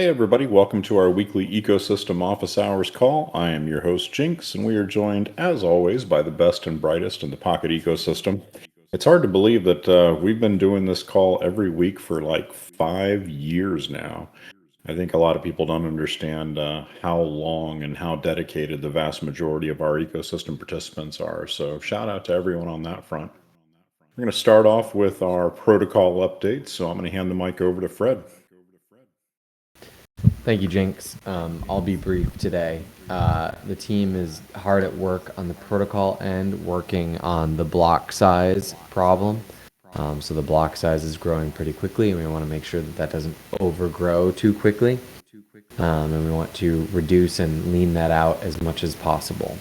Hey everybody, welcome to our weekly Ecosystem Office Hours call. I am your host Jinx, and we are joined, as always, by the best and brightest in the Pocket ecosystem. It's hard to believe that we've been doing this call every week for like 5 years now. I think a lot of people don't understand how long and how dedicated the vast majority of our ecosystem participants are. So, shout out to everyone on that front. We're going to start off with our protocol updates. So, I'm going to hand the mic over to Fred. Thank you, Jinx. I'll be brief today. The team is hard at work on the protocol end, working on the block size problem. So the block size is growing pretty quickly, and we want to make sure that that doesn't overgrow too quickly. And we want to reduce and lean that out as much as possible.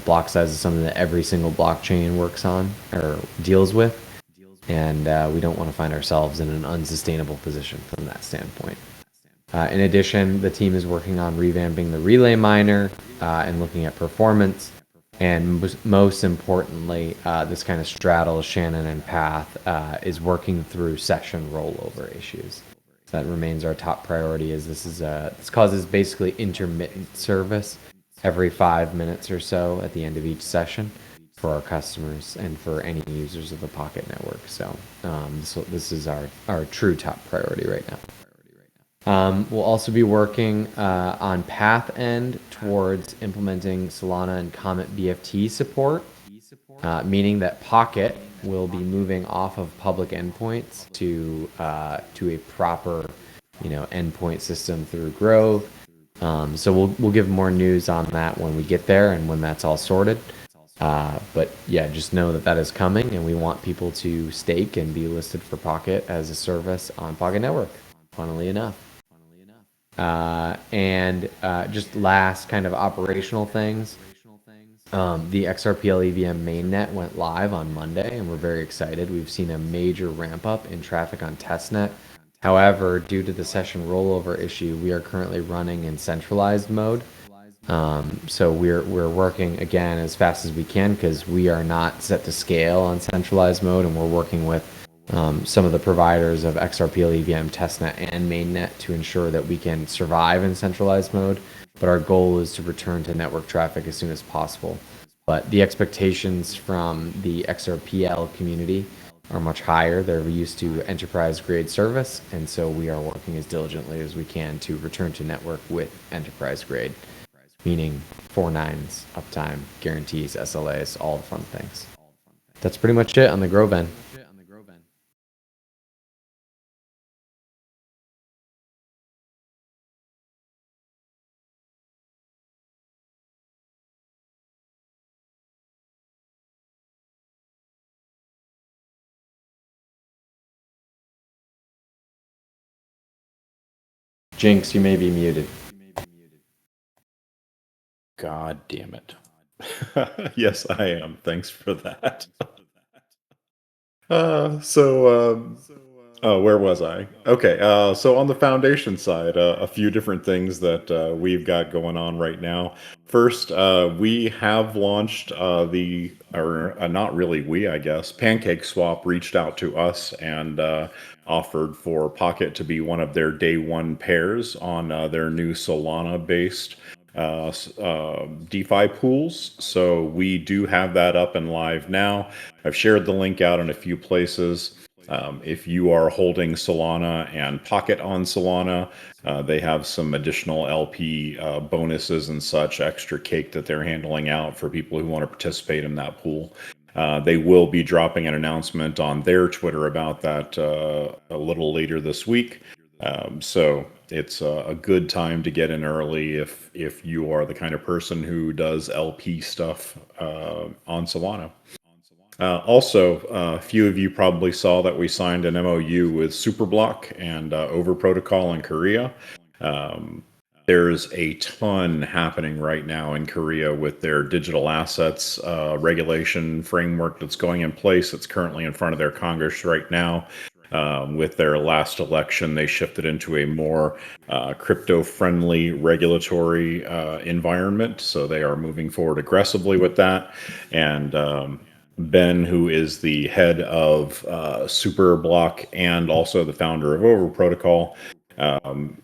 Block size is something that every single blockchain works on or deals with, and we don't want to find ourselves in an unsustainable position from that standpoint. In addition, the team is working on revamping the relay miner and looking at performance. And most importantly, this kind of straddles Shannon and Path is working through session rollover issues. So that remains our top priority. This causes basically intermittent service every 5 minutes or so at the end of each session for our customers and for any users of the Pocket network. So this is our true top priority right now. We'll also be working on path end towards implementing Solana and Comet BFT support, meaning that Pocket will be moving off of public endpoints to a proper, endpoint system through Grove. So we'll give more news on that when we get there and when that's all sorted. But yeah, just know that is coming, and we want people to stake and be listed for Pocket as a service on Pocket Network. Funnily enough. And just last kind of operational things. The XRPL EVM mainnet went live on Monday, and we're very excited. We've seen a major ramp up in traffic on testnet. However, due to the session rollover issue, we are currently running in centralized mode. So we're working again as fast as we can because we are not set to scale on centralized mode, and we're working with some of the providers of XRPL EVM testnet and mainnet to ensure that we can survive in centralized mode. But our goal is to return to network traffic as soon as possible. But the expectations from the XRPL community are much higher. They're used to enterprise grade service, and so we are working as diligently as we can to return to network with enterprise grade, meaning 4 nines, uptime, guarantees, SLAs, all the fun things. That's pretty much it on the Grove end. Jinx, you may be muted. God damn it. Yes, I am. Thanks for that. Where was I? Okay, so on the foundation side, a few different things that we've got going on right now. First, we have launched not really we, I guess, Pancake Swap reached out to us and offered for Pocket to be one of their day one pairs on their new Solana-based DeFi pools. So we do have that up and live now. I've shared the link out in a few places. If you are holding Solana and Pocket on Solana, they have some additional LP bonuses and such, extra cake that they're handling out for people who want to participate in that pool. They will be dropping an announcement on their Twitter about that a little later this week. So it's a good time to get in early if you are the kind of person who does LP stuff on Solana. Also, a few of you probably saw that we signed an MOU with Superblock and Over Protocol in Korea. There's a ton happening right now in Korea with their digital assets regulation framework that's going in place. It's currently in front of their Congress right now. With their last election, they shifted into a more crypto-friendly regulatory environment. So they are moving forward aggressively with that. And Ben, who is the head of Superblock and also the founder of Over Protocol,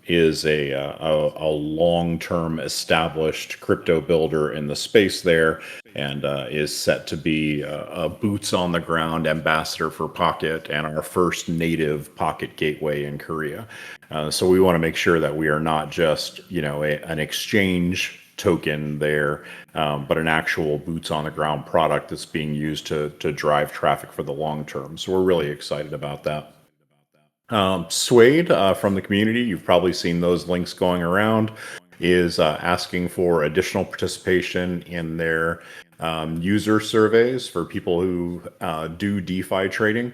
is a long-term established crypto builder in the space there, and is set to be a boots on the ground ambassador for Pocket and our first native Pocket gateway in Korea. So we want to make sure that we are not just, an exchange token there, but an actual boots on the ground product that's being used to drive traffic for the long term. So we're really excited about that. Suede from the community, you've probably seen those links going around, is asking for additional participation in their user surveys for people who do DeFi trading.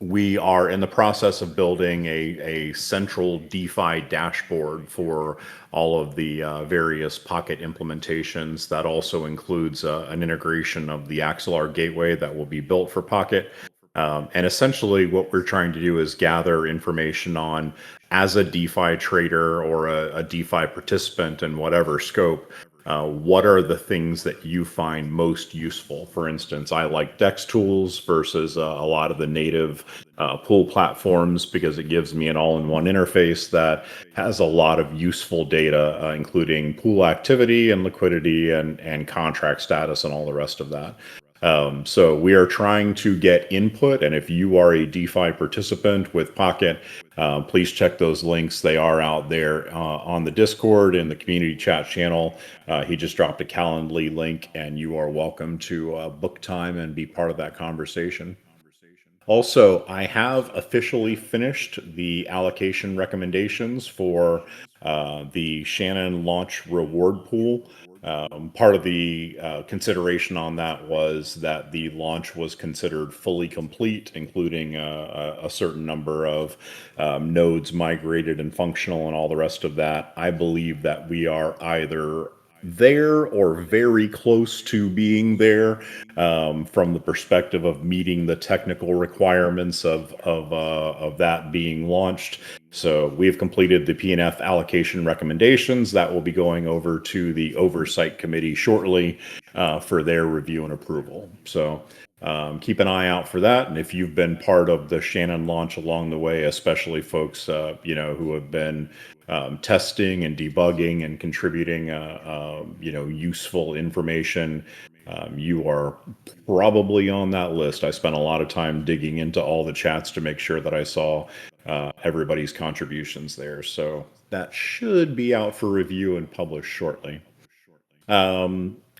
We are in the process of building a central DeFi dashboard for all of the various Pocket implementations. That also includes an integration of the Axelar gateway that will be built for Pocket. And essentially, what we're trying to do is gather information on, as a DeFi trader or a DeFi participant in whatever scope, what are the things that you find most useful? For instance, I like DEX tools versus a lot of the native pool platforms because it gives me an all-in-one interface that has a lot of useful data, including pool activity and liquidity and contract status and all the rest of that. So we are trying to get input, and if you are a DeFi participant with Pocket, please check those links. They are out there on the Discord in the community chat channel. He just dropped a Calendly link, and you are welcome to book time and be part of that conversation. Also, I have officially finished the allocation recommendations for the Shannon launch reward pool. Part of the consideration on that was that the launch was considered fully complete, including a certain number of nodes migrated and functional and all the rest of that. I believe that we are either there or very close to being there, from the perspective of meeting the technical requirements of that being launched. So we've completed the PNF allocation recommendations that will be going over to the oversight committee shortly for their review and approval. So keep an eye out for that. And if you've been part of the Shannon launch along the way, especially folks who have been testing and debugging and contributing useful information, you are probably on that list. I spent a lot of time digging into all the chats to make sure that I saw everybody's contributions there. So that should be out for review and published shortly.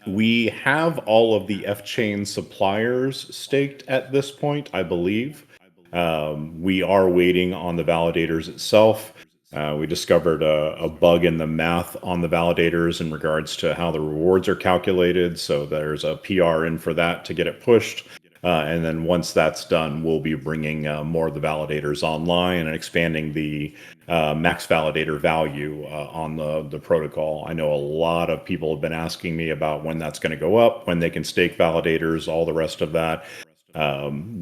We have all of the F-Chain suppliers staked at this point, I believe. We are waiting on the validators itself. We discovered a bug in the math on the validators in regards to how the rewards are calculated. So there's a PR in for that to get it pushed. And then once that's done, we'll be bringing more of the validators online and expanding the max validator value on the protocol. I know a lot of people have been asking me about when that's going to go up, when they can stake validators, all the rest of that.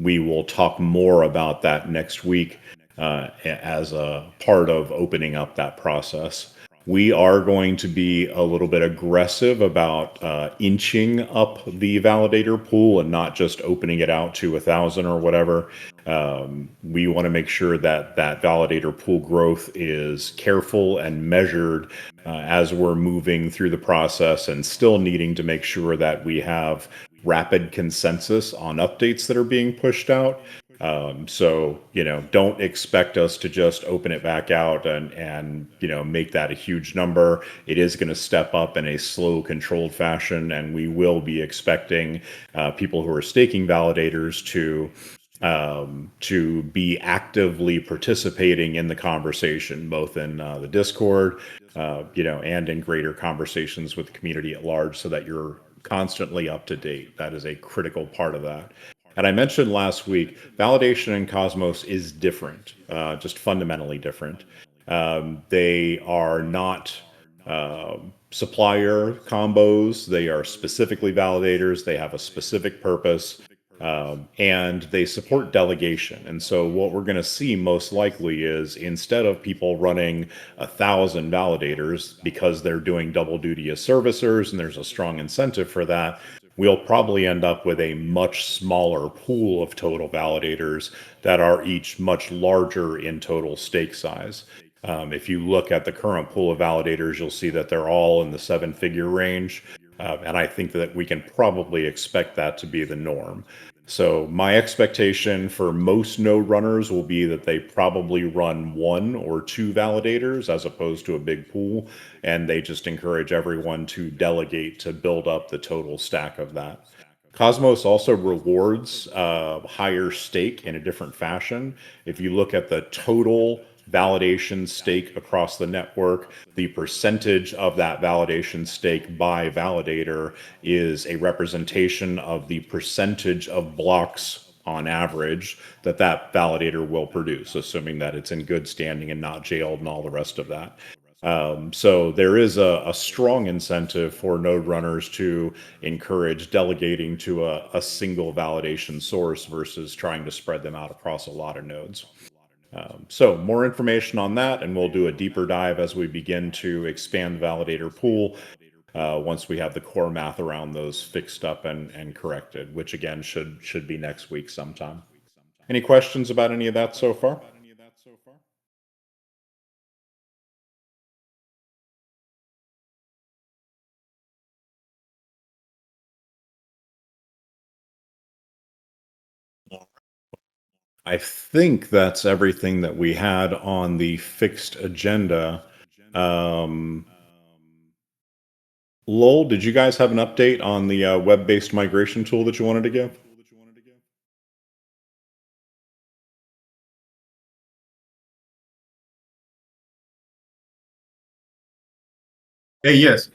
We will talk more about that next week as a part of opening up that process. We are going to be a little bit aggressive about inching up the validator pool and not just opening it out to 1,000 or whatever. We want to make sure that that validator pool growth is careful and measured as we're moving through the process, and still needing to make sure that we have rapid consensus on updates that are being pushed out. So, don't expect us to just open it back out and make that a huge number. It is going to step up in a slow, controlled fashion, and we will be expecting people who are staking validators to be actively participating in the conversation, both in the Discord, and in greater conversations with the community at large, so that you're constantly up to date. That is a critical part of that. And I mentioned last week, validation in Cosmos is different, just fundamentally different. They are not supplier combos. They are specifically validators. They have a specific purpose, and they support delegation. And so what we're going to see most likely is, instead of people running 1,000 validators because they're doing double duty as servicers and there's a strong incentive for that, we'll probably end up with a much smaller pool of total validators that are each much larger in total stake size. If you look at the current pool of validators, you'll see that they're all in the seven-figure range. And I think that we can probably expect that to be the norm. So my expectation for most node runners will be that they probably run one or two validators as opposed to a big pool, and they just encourage everyone to delegate to build up the total stack of that. Cosmos also rewards higher stake in a different fashion. If you look at the total validation stake across the network, the percentage of that validation stake by validator is a representation of the percentage of blocks on average that that validator will produce, assuming that it's in good standing and not jailed and all the rest of that. So there is a strong incentive for node runners to encourage delegating to a single validation source versus trying to spread them out across a lot of nodes. So more information on that, and we'll do a deeper dive as we begin to expand the validator pool once we have the core math around those fixed up and corrected, which again should be next week sometime. Any questions about any of that so far? I think that's everything that we had on the fixed agenda. Um, Lowell, did you guys have an update on the web-based migration tool that you wanted to give? Yes,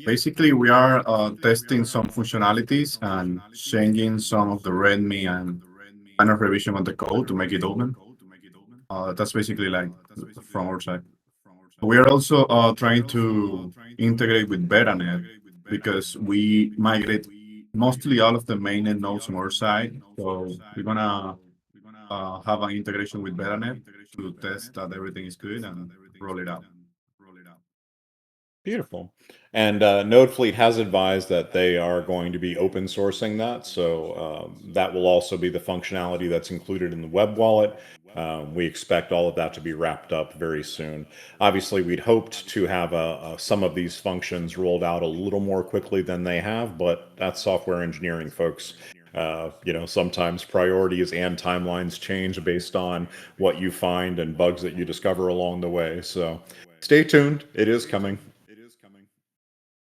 basically we are testing some functionalities and changing some of the README and final revision of the code to make it open. That's basically like from our side. We are also trying to integrate with Betanet because we migrate mostly all of the mainnet nodes on our side. So we're gonna have an integration with Betanet to test that everything is good and roll it out. Beautiful. And NodeFleet has advised that they are going to be open sourcing that. So that will also be the functionality that's included in the web wallet. We expect all of that to be wrapped up very soon. Obviously, we'd hoped to have some of these functions rolled out a little more quickly than they have, but that's software engineering, folks. Sometimes priorities and timelines change based on what you find and bugs that you discover along the way. So stay tuned. It is coming.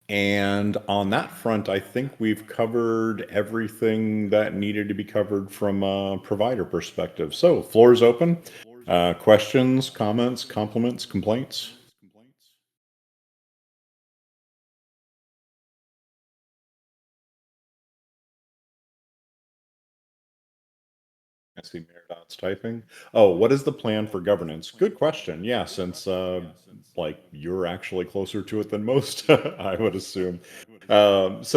And on that front, I think we've covered everything that needed to be covered from a provider perspective. So, floor is open. Questions, comments, compliments, complaints? I see Meredith's typing. Oh, what is the plan for governance? Good question. Yeah, since like you're actually closer to it than most, I would assume. Meredith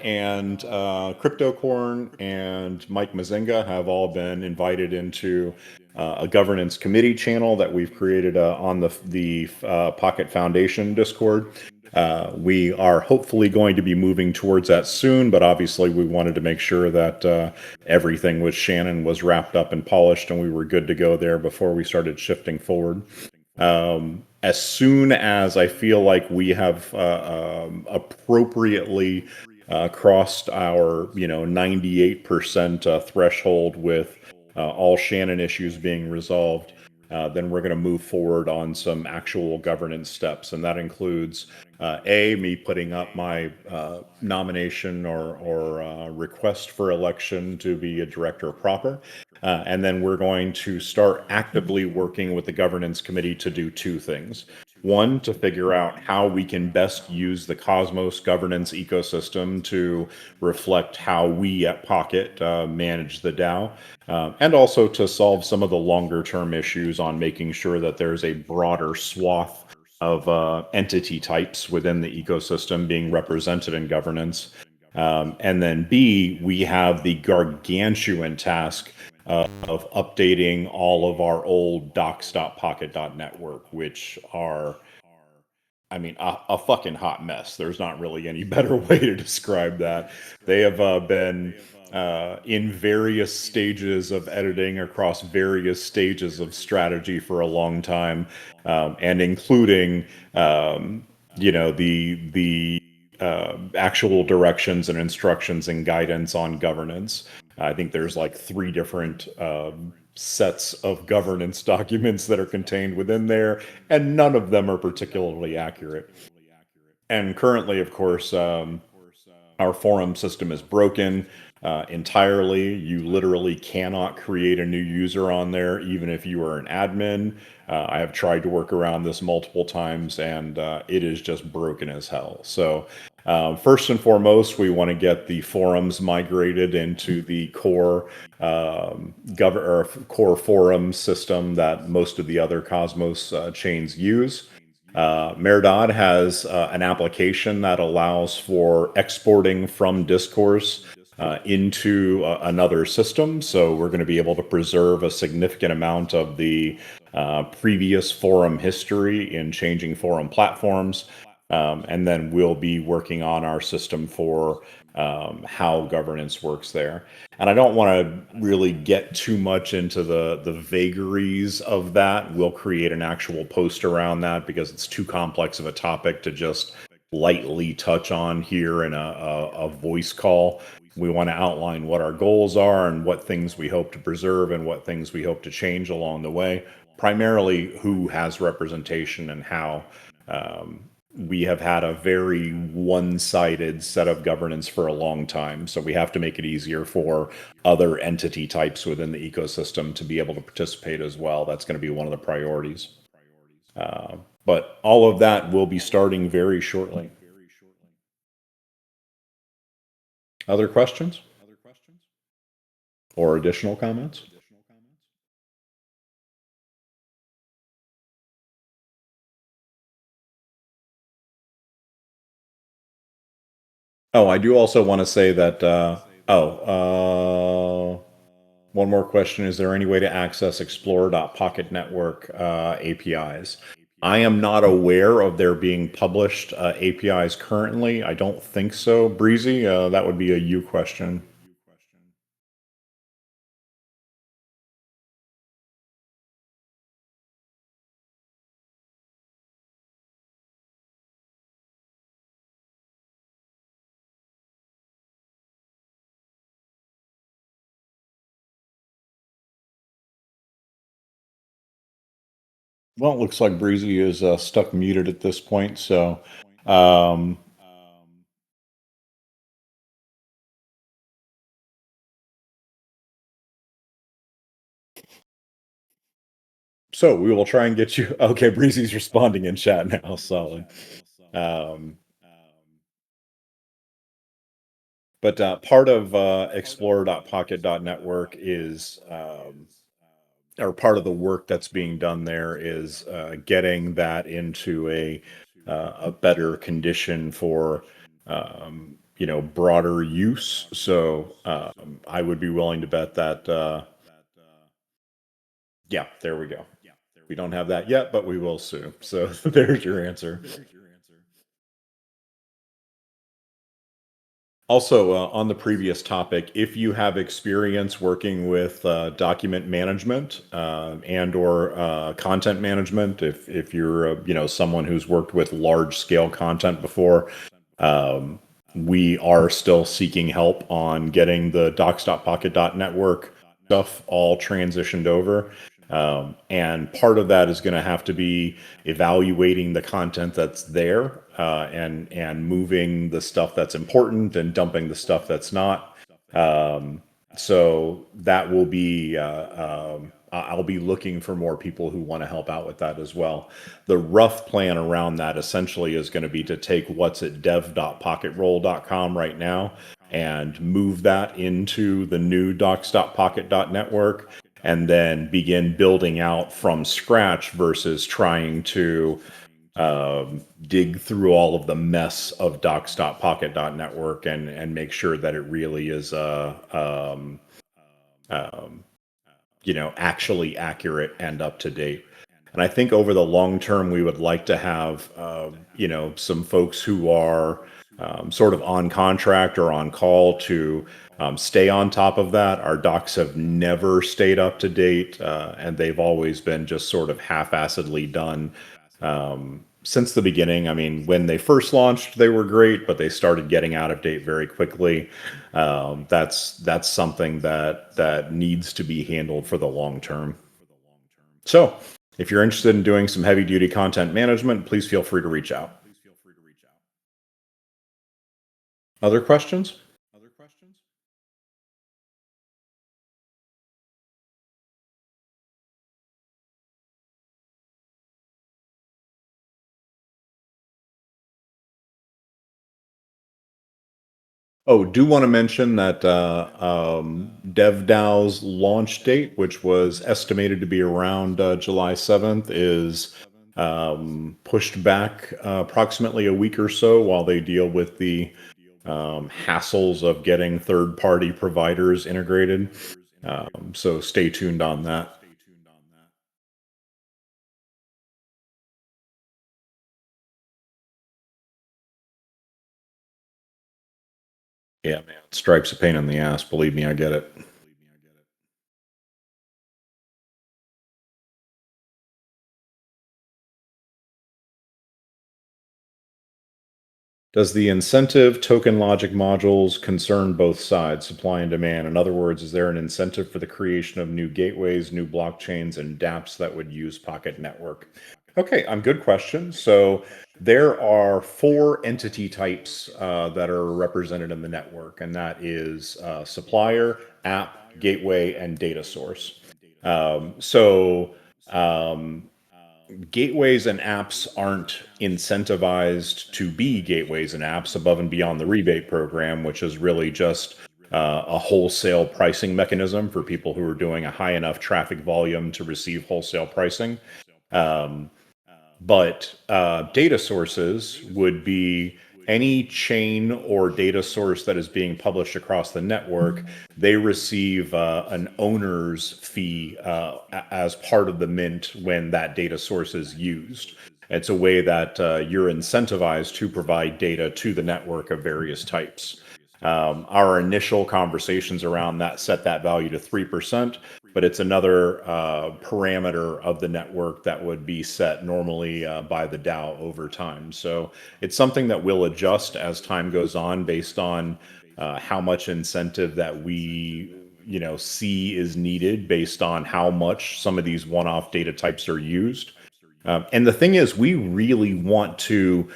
and Cryptocorn and Mike Mazinga have all been invited into a governance committee channel that we've created on the Pocket Foundation Discord. We are hopefully going to be moving towards that soon, but obviously we wanted to make sure that everything with Shannon was wrapped up and polished and we were good to go there before we started shifting forward. As soon as I feel like we have appropriately crossed our 98% threshold with all Shannon issues being resolved, then we're going to move forward on some actual governance steps. And that includes me putting up my nomination or request for election to be a director proper. And then we're going to start actively working with the governance committee to do two things. One, to figure out how we can best use the Cosmos governance ecosystem to reflect how we at Pocket manage the DAO, and also to solve some of the longer term issues on making sure that there's a broader swath of entity types within the ecosystem being represented in governance. And then B, we have the gargantuan task of updating all of our old docs.pocket.network, which are I mean, a fucking hot mess. There's not really any better way to describe that. They have been in various stages of editing across various stages of strategy for a long time, and including, the actual directions and instructions and guidance on governance. I think there's like three different sets of governance documents that are contained within there, and none of them are particularly accurate. And currently, of course, our forum system is broken entirely. You literally cannot create a new user on there, even if you are an admin. I have tried to work around this multiple times, and it is just broken as hell. So, first and foremost, we want to get the forums migrated into the core or core forum system that most of the other Cosmos chains use. Merdad has an application that allows for exporting from Discourse into another system. So we're going to be able to preserve a significant amount of the previous forum history in changing forum platforms. And then we'll be working on our system for how governance works there. And I don't want to really get too much into the vagaries of that. We'll create an actual post around that because it's too complex of a topic to just lightly touch on here in a voice call. We want to outline what our goals are and what things we hope to preserve and what things we hope to change along the way. Primarily who has representation and how. We have had a very one-sided set of governance for a long time, so we have to make it easier for other entity types within the ecosystem to be able to participate as well. That's going to be one of the priorities. But all of that will be starting very shortly. Other questions? Or additional comments? Oh, I do also want to say that, one more question. Is there any way to access Explorer.Pocket Network APIs? I am not aware of there being published APIs currently. I don't think so. Breezy, that would be a you question. Well, it looks like Breezy is stuck muted at this point, so um, we will try and get you. Okay, Breezy's responding in chat now. Solid. Um, but part of Explorer.Pocket.Network is, or part of the work that's being done there is getting that into a better condition for broader use. So I would be willing to bet that yeah, there we go. We don't have that yet, but we will soon. So there's your answer. Also, on the previous topic, if you have experience working with document management and/or content management, if you're someone who's worked with large scale content before, we are still seeking help on getting the docs.pocket.network stuff all transitioned over. And part of that is going to have to be evaluating the content that's there and moving the stuff that's important and dumping the stuff that's not. So that will be, I'll be looking for more people who want to help out with that as well. The rough plan around that essentially is going to be to take what's at dev.pocketroll.com right now and move that into the new docs.pocket.network and then begin building out from scratch versus trying to dig through all of the mess of docs.pocket.network and make sure that it really is actually accurate and up to date. And I think over the long term, we would like to have, some folks who are sort of on contract or on call to stay on top of that. Our docs have never stayed up to date, and they've always been just sort of half-assedly done since the beginning. I mean, when they first launched, they were great, but they started getting out of date very quickly. That's something that needs to be handled for the long term. So, if you're interested in doing some heavy duty content management, please feel free to reach out. Other questions? Oh, do want to mention that DevDAO's launch date, which was estimated to be around July 7th, is pushed back approximately a week or so while they deal with the hassles of getting third-party providers integrated. So stay tuned on that. Yeah, man, Stripe's a pain in the ass. Believe me, I get it. Does the incentive token logic modules concern both sides, supply and demand? In other words, is there an incentive for the creation of new gateways, new blockchains, and dApps that would use Pocket Network? Okay, good question. So there are four entity types that are represented in the network, and that is supplier, app, gateway, and data source. Um, so um, Gateways and apps aren't incentivized to be gateways and apps above and beyond the rebate program, which is really just a wholesale pricing mechanism for people who are doing a high enough traffic volume to receive wholesale pricing. Um, but data sources would be any chain or data source that is being published across the network. They receive an owner's fee as part of the mint when that data source is used. It's a way that you're incentivized to provide data to the network of various types. Our initial conversations around that set that value to 3%, but it's another parameter of the network that would be set normally by the DAO over time. So it's something that will adjust as time goes on based on how much incentive that we see is needed based on how much some of these one-off data types are used. And the thing is, we want to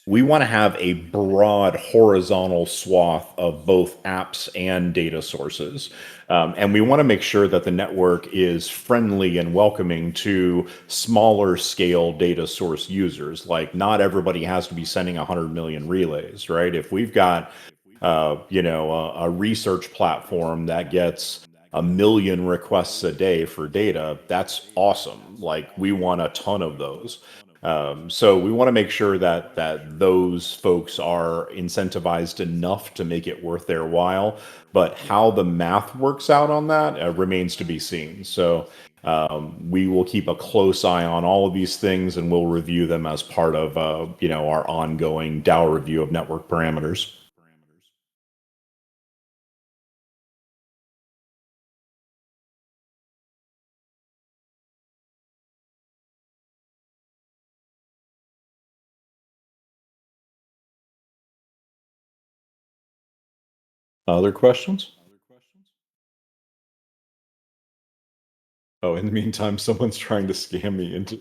have a broad horizontal swath of both apps and data sources. And we want to make sure that the network is friendly and welcoming to smaller scale data source users. Like, not everybody has to be sending 100 million relays, right? If we've got a research platform that gets 1 million requests a day for data, that's awesome. Like, we want a ton of those. So we want to make sure that those folks are incentivized enough to make it worth their while. But how the math works out on that remains to be seen. So we will keep a close eye on all of these things, and we'll review them as part of our ongoing DAO review of network parameters. Other questions? Oh, in the meantime, someone's trying to scam me into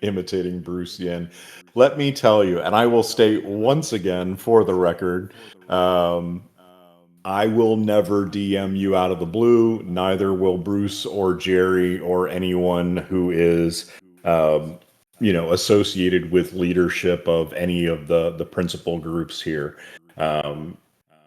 imitating Bruce Yen. Let me tell you, and I will state once again for the record, um, I will never DM you out of the blue. Neither will Bruce or Jerry or anyone who is, associated with leadership of any of the principal groups here. Um,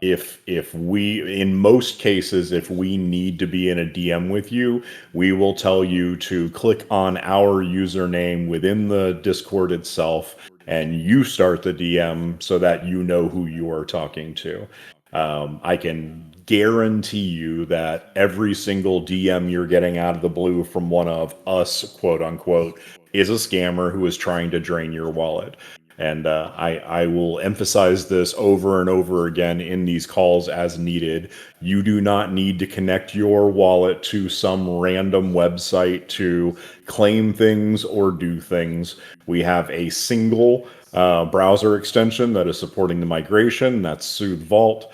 if we, in most cases, if we need to be in a DM with you, we will tell you to click on our username within the Discord itself, and you start the DM so that you know who you are talking to. I can guarantee you that every single DM you're getting out of the blue from one of us, quote unquote, is a scammer who is trying to drain your wallet. And I will emphasize this over and over again in these calls as needed. You do not need to connect your wallet to some random website to claim things or do things. We have a single browser extension that is supporting the migration. That's Soothe Vault.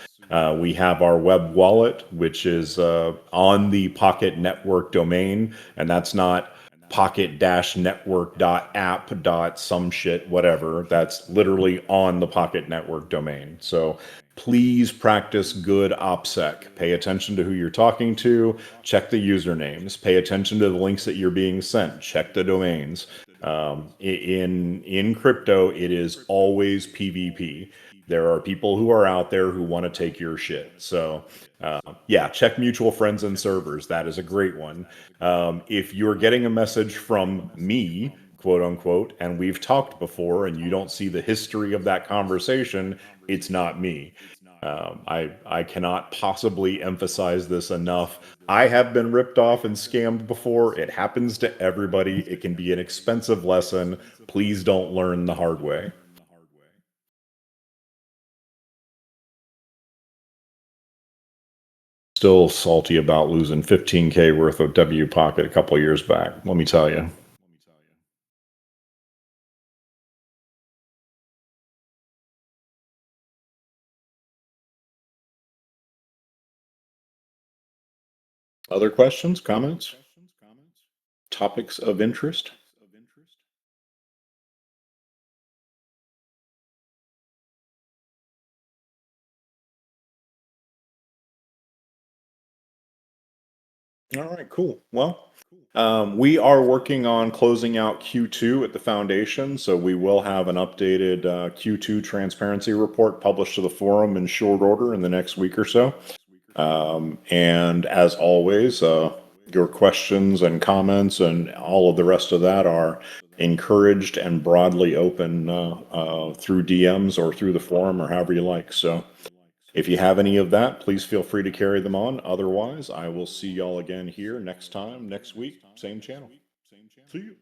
We have our web wallet, which is on the Pocket Network domain, and that's not pocket-network.app. Some shit, whatever. That's literally on the Pocket Network domain. So please practice good OPSEC. Pay attention to who you're talking to. Check the usernames. Pay attention to the links that you're being sent. Check the domains. In crypto, it is always PvP. There are people who are out there who want to take your shit. So, yeah, check mutual friends and servers. That is a great one. If you're getting a message from me, quote unquote, and we've talked before and you don't see the history of that conversation, it's not me. I cannot possibly emphasize this enough. I have been ripped off and scammed before. It happens to everybody. It can be an expensive lesson. Please don't learn the hard way. Still salty about losing 15K worth of W Pocket a couple years back, let me tell you. Other questions, comments, topics of interest? All right, cool. Well, we are working on closing out Q2 at the foundation, so we will have an updated Q2 transparency report published to the forum in short order in the next week or so. And as always, your questions and comments and all of the rest of that are encouraged and broadly open through DMs or through the forum or however you like. So if you have any of that, please feel free to carry them on. Otherwise, I will see y'all again here next time, next week, same channel. See you.